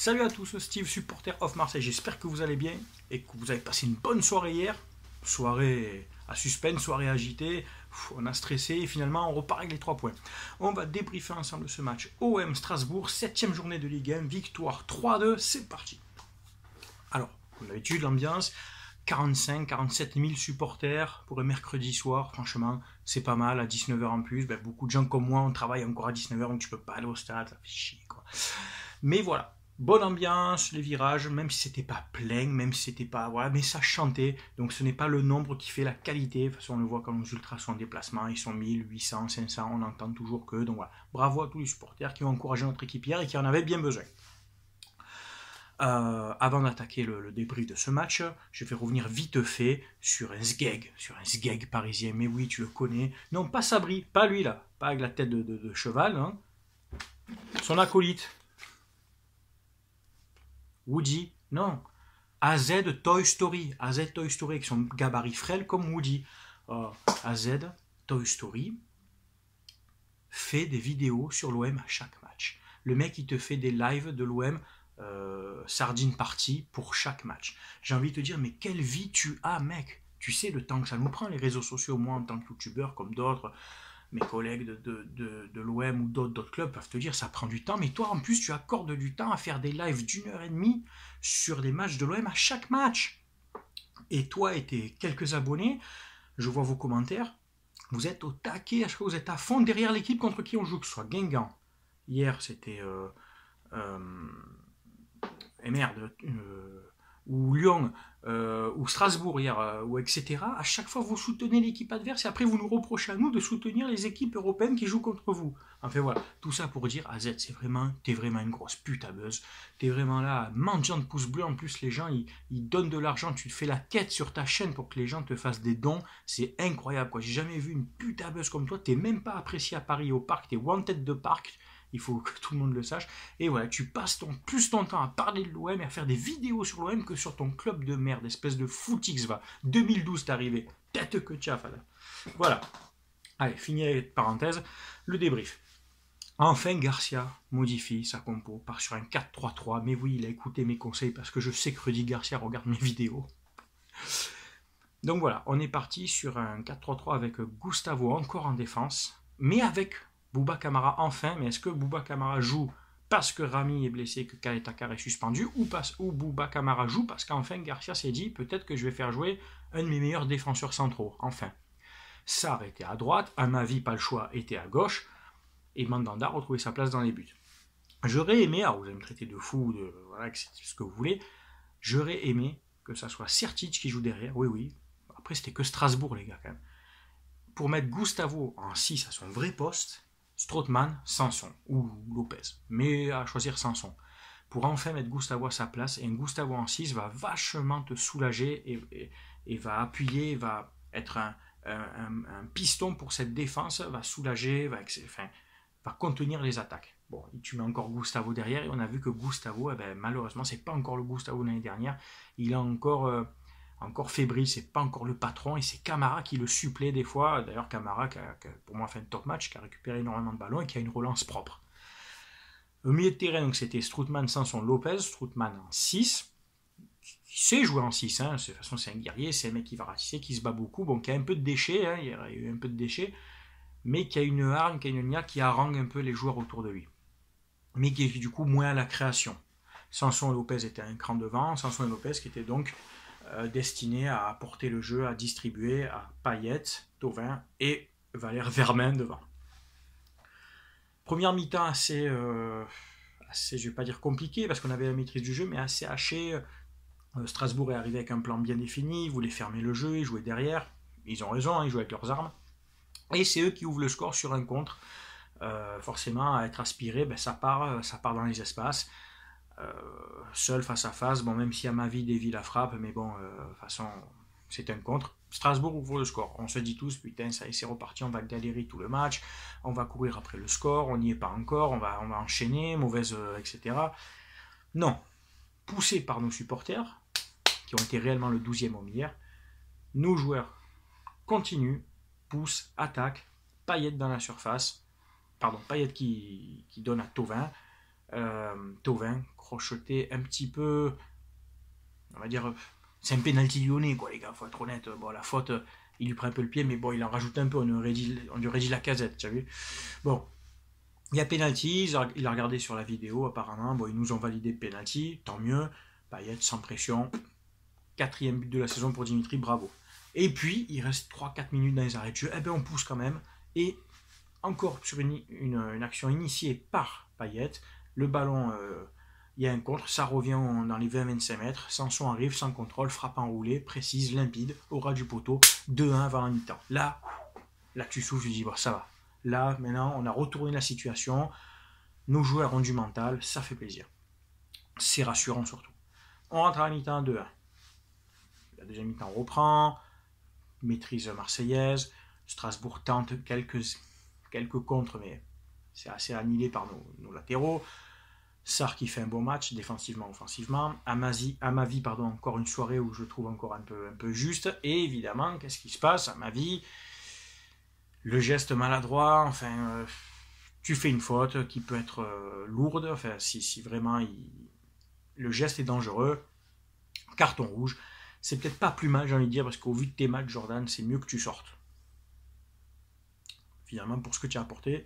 Salut à tous, Steve, supporter of Marseille. J'espère que vous allez bien et que vous avez passé une bonne soirée hier. Soirée à suspense, soirée agitée. On a stressé et finalement on repart avec les 3 points. On va débriefer ensemble ce match. OM Strasbourg, 7ème journée de Ligue 1, victoire 3-2, c'est parti. Alors, comme d'habitude, l'ambiance, 45-47 000 supporters pour un mercredi soir. Franchement, c'est pas mal à 19h en plus. Beaucoup de gens comme moi, on travaille encore à 19h, donc tu peux pas aller au stade, ça fait chier quoi. Mais voilà. Bonne ambiance, les virages, même si c'était pas plein, même si c'était pas... Voilà, mais ça chantait. Donc ce n'est pas le nombre qui fait la qualité. De toute façon, on le voit quand nos ultras sont en déplacement. Ils sont 1000, 800, 500, on n'entend toujours que. Donc voilà, bravo à tous les supporters qui ont encouragé notre équipe hier et qui en avaient bien besoin. Avant d'attaquer le débrief de ce match, je vais revenir vite fait sur un sgeg parisien. Mais oui, tu le connais. Non, pas Sabri, pas lui là. Pas avec la tête de cheval. Hein. Son acolyte. Woody, non. AZ Toy Story. AZ Toy Story avec son gabarit frêle comme Woody. AZ Toy Story fait des vidéos sur l'OM à chaque match. Le mec, il te fait des lives de l'OM sardine party pour chaque match. J'ai envie de te dire, mais quelle vie tu as, mec. Tu sais le temps que ça nous prend, les réseaux sociaux, moi en tant que youtubeur, comme d'autres, mes collègues de l'OM ou d'autres clubs peuvent te dire ça prend du temps, mais toi en plus tu accordes du temps à faire des lives d'1h30 sur des matchs de l'OM à chaque match. Et toi et tes quelques abonnés, je vois vos commentaires, vous êtes au taquet, à chaque fois vous êtes à fond derrière l'équipe contre qui on joue, que ce soit Guingamp. Hier c'était ou Lyon, ou Strasbourg hier, ou etc. À chaque fois, vous soutenez l'équipe adverse et après, vous nous reprochez à nous de soutenir les équipes européennes qui jouent contre vous. Enfin voilà, tout ça pour dire, AZ, t'es vraiment une grosse putabeuse. T'es vraiment là, mendiant de pouces bleus. En plus, les gens, ils donnent de l'argent. Tu te fais la quête sur ta chaîne pour que les gens te fassent des dons. C'est incroyable, quoi. J'ai jamais vu une putabeuse comme toi. T'es même pas apprécié à Paris au parc. T'es wanted de parc. Il faut que tout le monde le sache. Et voilà, tu passes plus ton temps à parler de l'OM et à faire des vidéos sur l'OM que sur ton club de merde, espèce de footix, va. 2012, t'es arrivé. Tête que tchaf, là. Voilà. Allez, fini avec parenthèse. Le débrief. Enfin, Garcia modifie sa compo, part sur un 4-3-3. Mais oui, il a écouté mes conseils parce que je sais que Rudy Garcia regarde mes vidéos. Donc voilà, on est parti sur un 4-3-3 avec Gustavo encore en défense, mais avec Bouba Kamara enfin. Mais est-ce que Bouba Kamara joue parce que Rami est blessé, que Kaletakar est suspendu, ou Bouba Kamara joue parce qu'enfin Garcia s'est dit peut-être que je vais faire jouer un de mes meilleurs défenseurs centraux, enfin. Sarr était à droite, Amavi, pas le choix, était à gauche, et Mandanda retrouvait sa place dans les buts. J'aurais aimé, alors vous allez me traiter de fou, voilà, c'est ce que vous voulez, j'aurais aimé que ça soit Sertic qui joue derrière, oui, après c'était que Strasbourg les gars quand même, pour mettre Gustavo en 6 à son vrai poste, Strootman, Sanson ou Lopez, mais à choisir Sanson. Pour enfin mettre Gustavo à sa place, et un Gustavo en 6 va vachement te soulager et va appuyer, va être un piston pour cette défense, va soulager, va contenir les attaques. Bon, tu mets encore Gustavo derrière, et on a vu que Gustavo, malheureusement, c'est pas encore le Gustavo de l'année dernière, il est encore fébrile, c'est pas encore le patron, et c'est Camara qui le supplée des fois. D'ailleurs, Camara, qui a pour moi fait un top match, qui a récupéré énormément de ballons et qui a une relance propre. Au milieu de terrain, donc c'était Strootman, Sanson, Lopez. Strootman en 6, qui sait jouer en 6, hein. De toute façon c'est un guerrier, c'est un mec qui va ratisser, qui se bat beaucoup, bon, qui a un peu de déchets, hein, il y a eu un peu de déchets, mais qui a une arme, qui a une nia qui harangue un peu les joueurs autour de lui, mais qui est du coup moins à la création. Sanson et Lopez étaient un cran devant, Sanson et Lopez qui étaient donc destiné à apporter le jeu, à distribuer à Payet, Thauvin et Valère Vermain devant. Première mi-temps assez, je ne vais pas dire compliqué parce qu'on avait la maîtrise du jeu, mais assez haché. Strasbourg est arrivé avec un plan bien défini, ils voulaient fermer le jeu, ils jouaient derrière. Ils ont raison, hein, ils jouent avec leurs armes. Et c'est eux qui ouvrent le score sur un contre. Forcément, à être aspiré, ça part dans les espaces. Seul face à face, bon, même si Amavi dévie la frappe, mais bon, de toute façon, c'est un contre. Strasbourg ouvre le score. On se dit tous, putain, ça y est, c'est reparti, on va galérer tout le match, on va courir après le score, on n'y est pas encore, on va enchaîner, mauvaise, etc. Non. Poussés par nos supporters, qui ont été réellement le 12e homme hier, nos joueurs continuent, poussent, attaquent, Payet dans la surface, Payet qui donne à Thauvin, Thauvin, crocheté un petit peu, on va dire, c'est un pénalty lyonnais, quoi, les gars, faut être honnête. Bon, la faute, il lui prend un peu le pied, mais bon, il en rajoute un peu, on aurait dit la casette, tu as vu. Bon, il y a pénalty, il a regardé sur la vidéo, apparemment, bon, ils nous ont validé le pénalty, tant mieux. Payet, sans pression, 4e but de la saison pour Dimitri, bravo. Et puis, il reste 3-4 minutes dans les arrêts de jeu, eh ben on pousse quand même, et encore sur une action initiée par Payet, le ballon, il y a un contre, ça revient dans les 20-25 mètres, Sanson arrive sans contrôle, frappe enroulée, précise, limpide, au ras du poteau, 2-1 avant la mi-temps. Là tu souffles, je dis, bon, ça va. Là, maintenant, on a retourné la situation, nos joueurs ont du mental, ça fait plaisir. C'est rassurant surtout. On rentre à la mi-temps 2-1. La deuxième mi-temps reprend, maîtrise marseillaise, Strasbourg tente quelques contres, mais c'est assez annihilé par nos latéraux. Sarr qui fait un bon match, défensivement, offensivement. Amavi, encore une soirée où je trouve encore un peu juste. Et évidemment, qu'est-ce qui se passe? Amavi, le geste maladroit, enfin, tu fais une faute qui peut être lourde, enfin, si vraiment le geste est dangereux, carton rouge. C'est peut-être pas plus mal, j'ai envie de dire, parce qu'au vu de tes matchs, Jordan, c'est mieux que tu sortes. Finalement, pour ce que tu as apporté.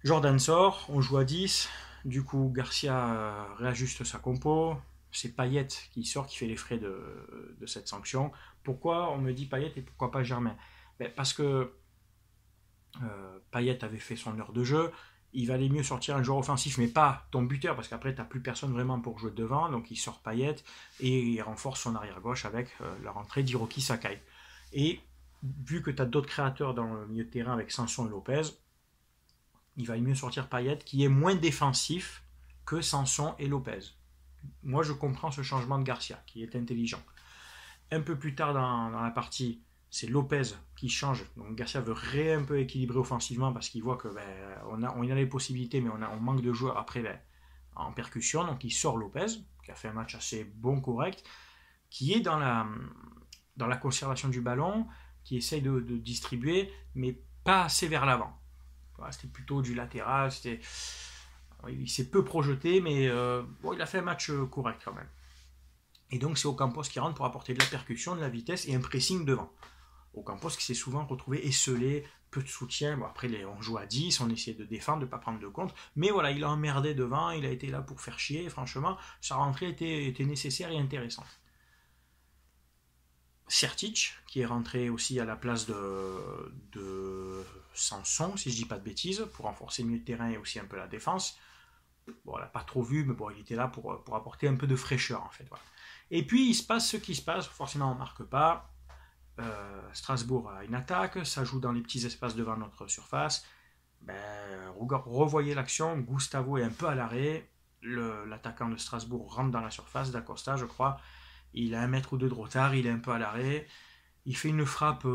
Jordan sort, on joue à 10. Du coup, Garcia réajuste sa compo. C'est Payet qui sort, qui fait les frais de cette sanction. Pourquoi on me dit Payet et pourquoi pas Germain? Parce que Payet avait fait son heure de jeu. Il valait mieux sortir un joueur offensif, mais pas ton buteur, parce qu'après, tu n'as plus personne vraiment pour jouer devant. Donc, il sort Payet et il renforce son arrière-gauche avec la rentrée d'Hiroki Sakai. Et vu que tu as d'autres créateurs dans le milieu de terrain avec Sanson et Lopez, il va mieux sortir Payet, qui est moins défensif que Sanson et Lopez. Moi, je comprends ce changement de Garcia, qui est intelligent. Un peu plus tard dans la partie, c'est Lopez qui change. Donc Garcia veut un peu équilibrer offensivement parce qu'il voit que on a les possibilités, mais on manque de joueurs après en percussion. Donc il sort Lopez, qui a fait un match assez bon, correct, qui est dans la conservation du ballon, qui essaye de distribuer, mais pas assez vers l'avant. Voilà, c'était plutôt du latéral, il s'est peu projeté, mais bon, il a fait un match correct quand même. Et donc c'est Ocampos qui rentre pour apporter de la percussion, de la vitesse et un pressing devant. Ocampos qui s'est souvent retrouvé esselé, peu de soutien. Bon, après, on joue à 10, on essayait de défendre, de ne pas prendre de compte. Mais voilà, il a emmerdé devant, il a été là pour faire chier. Franchement, sa rentrée était nécessaire et intéressante. Sertic, qui est rentré aussi à la place de Sanson, si je dis pas de bêtises, pour renforcer le milieu de terrain et aussi un peu la défense. Bon, on l'a pas trop vu, mais bon, il était là pour apporter un peu de fraîcheur, en fait. Voilà. Et puis, il se passe ce qui se passe. Forcément, on ne marque pas. Strasbourg a une attaque, ça joue dans les petits espaces devant notre surface. Revoyez l'action, Gustavo est un peu à l'arrêt, l'attaquant de Strasbourg rentre dans la surface, d'Acosta je crois, il a 1 mètre ou 2 de retard, il est un peu à l'arrêt, il fait une frappe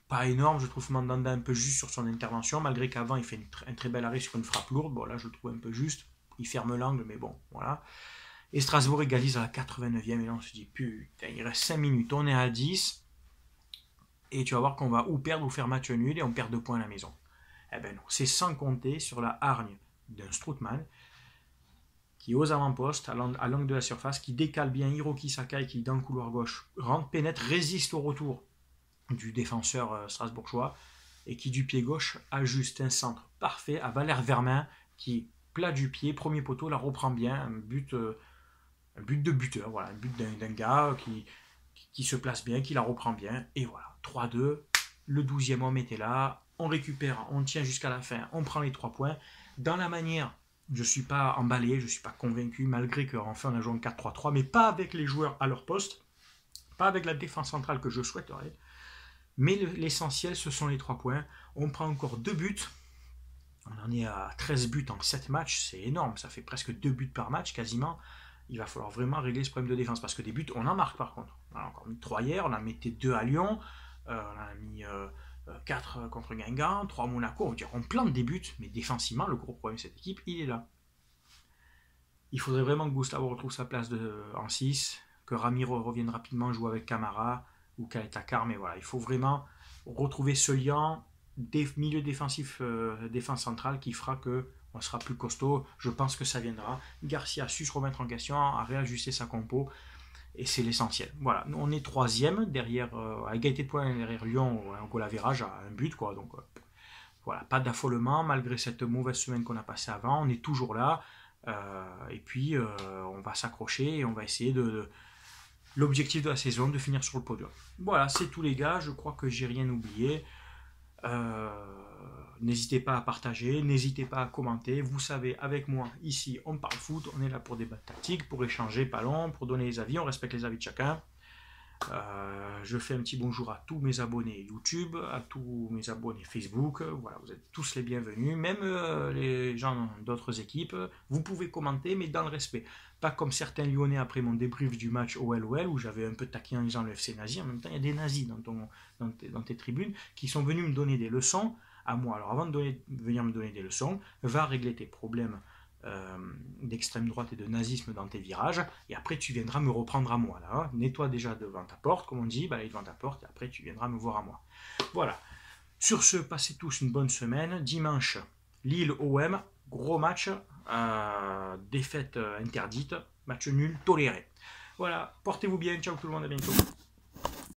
pas énorme, je trouve Mandanda un peu juste sur son intervention, malgré qu'avant il fait un très bel arrêt sur une frappe lourde, bon là je le trouve un peu juste, il ferme l'angle mais bon voilà. Et Strasbourg égalise à la 89e et là on se dit putain il reste 5 minutes, on est à 10, et tu vas voir qu'on va ou perdre ou faire match nul et on perd 2 points à la maison. Eh ben non, c'est sans compter sur la hargne d'un Strootman qui est aux avant-postes, à l'angle de la surface, qui décale bien Hiroki Sakai qui dans le couloir gauche rentre, pénètre, résiste au retour du défenseur strasbourgeois et qui du pied gauche ajuste un centre parfait à Valère Vermain qui plat du pied, premier poteau, la reprend bien, un but de buteur, voilà, un but d'un gars qui se place bien, qui la reprend bien, et voilà, 3-2, le 12e homme était là, on récupère, on tient jusqu'à la fin, on prend les 3 points. Dans la manière, je ne suis pas emballé, je ne suis pas convaincu, malgré qu'enfin on a joué en 4-3-3, mais pas avec les joueurs à leur poste, pas avec la défense centrale que je souhaiterais, mais l'essentiel, ce sont les 3 points. On prend encore 2 buts, on en est à 13 buts en 7 matchs, c'est énorme, ça fait presque 2 buts par match quasiment. Il va falloir vraiment régler ce problème de défense, parce que des buts, on en marque par contre. On a encore mis 3 hier, on en mettait 2 à Lyon, on a mis 4 contre Guingamp, 3 à Monaco, on plante des buts, mais défensivement, le gros problème de cette équipe, il est là. Il faudrait vraiment que Gustavo retrouve sa place en 6, que Ramiro revienne rapidement jouer avec Camara ou Kaetakar, mais voilà, il faut vraiment retrouver ce lien milieu défensif, défense centrale qui fera que on sera plus costaud, je pense que ça viendra. Garcia a su se remettre en question, a réajusté sa compo, et c'est l'essentiel. Voilà, on est 3e, derrière, à égalité de points derrière Lyon, un goal à virage, à un but, quoi, donc voilà, pas d'affolement, malgré cette mauvaise semaine qu'on a passée avant, on est toujours là, et puis on va s'accrocher, et on va essayer de l'objectif de la saison, de finir sur le podium. Voilà, c'est tout les gars, je crois que j'ai rien oublié. N'hésitez pas à partager, n'hésitez pas à commenter. Vous savez, avec moi, ici, on parle foot, on est là pour débattre tactique, pour échanger, pas long, pour donner les avis, on respecte les avis de chacun. Je fais un petit bonjour à tous mes abonnés YouTube, à tous mes abonnés Facebook. Voilà, vous êtes tous les bienvenus, même les gens d'autres équipes. Vous pouvez commenter, mais dans le respect. Pas comme certains Lyonnais après mon débrief du match OL-OL, où j'avais un peu taqué en disant le FC nazi. En même temps, il y a des nazis dans tes tribunes qui sont venus me donner des leçons à moi. Alors avant de venir me donner des leçons, va régler tes problèmes d'extrême droite et de nazisme dans tes virages, et après tu viendras me reprendre à moi. Là, hein. Nettoie déjà devant ta porte, comme on dit, balaye devant ta porte, et après tu viendras me voir à moi. Voilà. Sur ce, passez tous une bonne semaine. Dimanche, Lille-OM, gros match, défaite interdite, match nul toléré. Voilà, portez-vous bien, ciao tout le monde, à bientôt.